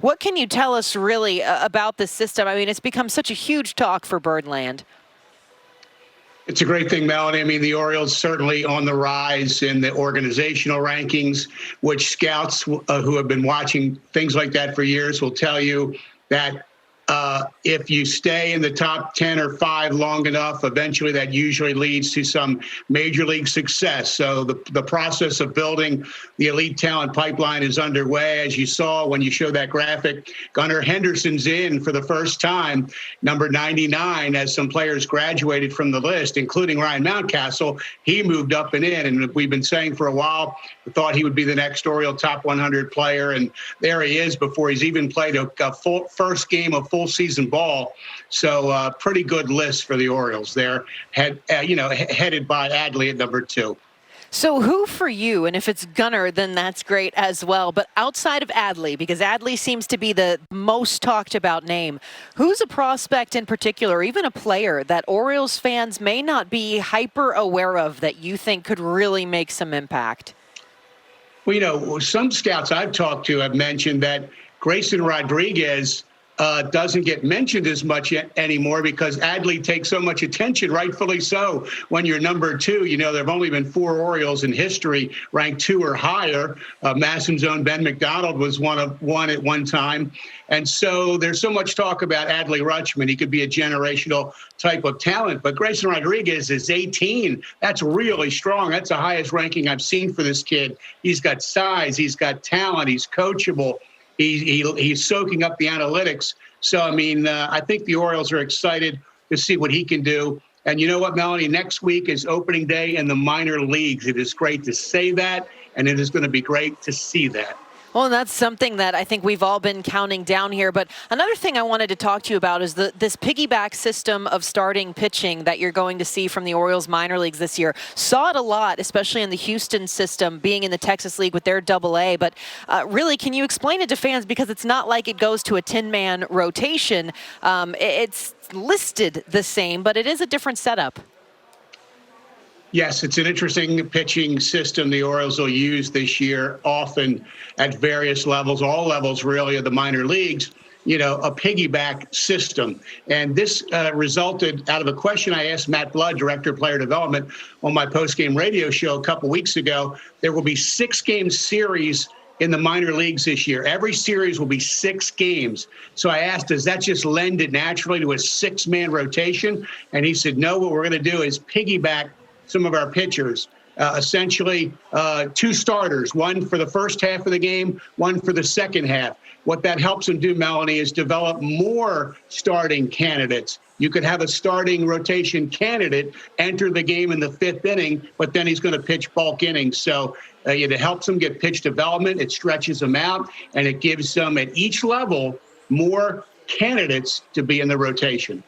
What can you tell us really about this system? I mean, it's become such a huge talk for Birdland. It's a great thing, Melanie. I mean, the Orioles certainly on the rise in the organizational rankings, which scouts who have been watching things like that for years will tell you that if you stay in the top 10 or 5 long enough, eventually that usually leads to some major league success. So the process of building the elite talent pipeline is underway. As you saw when you showed that graphic, Gunnar Henderson's in for the first time, number 99, as some players graduated from the list, including Ryan Mountcastle. He moved up and in, and we've been saying for a while, we thought he would be the next Oriole top 100 player, and there he is before he's even played a full first game of full season ball. So pretty good list for the Orioles there, headed by Adley at number 2. So who for you, and if it's Gunnar, then that's great as well, but outside of Adley, because Adley seems to be the most talked about name, who's a prospect in particular, even a player that Orioles fans may not be hyper aware of that you think could really make some impact? Well, some scouts I've talked to have mentioned that Grayson Rodriguez doesn't get mentioned as much anymore because Adley takes so much attention, rightfully so. When you're number 2, there have only been 4 Orioles in history ranked 2 or higher. MASN's own Ben McDonald was one at one time. And so there's so much talk about Adley Rutschman. He could be a generational type of talent, but Grayson Rodriguez is 18. That's really strong. That's the highest ranking I've seen for this kid. He's got size. He's got talent. He's coachable. He's soaking up the analytics. So, I mean, I think the Orioles are excited to see what he can do. And you know what, Melanie? Next week is opening day in the minor leagues. It is great to say that, and it is going to be great to see that. Well, and that's something that I think we've all been counting down here. But another thing I wanted to talk to you about is this piggyback system of starting pitching that you're going to see from the Orioles minor leagues this year. Saw it a lot, especially in the Houston system, being in the Texas League with their AA. But really, can you explain it to fans? Because it's not like it goes to a 10-man rotation. It's listed the same, but it is a different setup. Yes, it's an interesting pitching system the Orioles will use this year, often at various levels, all levels really of the minor leagues, a piggyback system. And this resulted out of a question I asked Matt Blood, Director of Player Development, on my postgame radio show a couple weeks ago. There will be 6-game series in the minor leagues this year. Every series will be 6 games. So I asked, does that just lend it naturally to a 6-man rotation? And he said, no, what we're going to do is piggyback some of our pitchers, essentially 2 starters, one for the first half of the game, one for the second half. What that helps them do, Melanie, is develop more starting candidates. You could have a starting rotation candidate enter the game in the 5th inning, but then he's going to pitch bulk innings. So it helps them get pitch development, it stretches them out, and it gives them at each level more candidates to be in the rotation.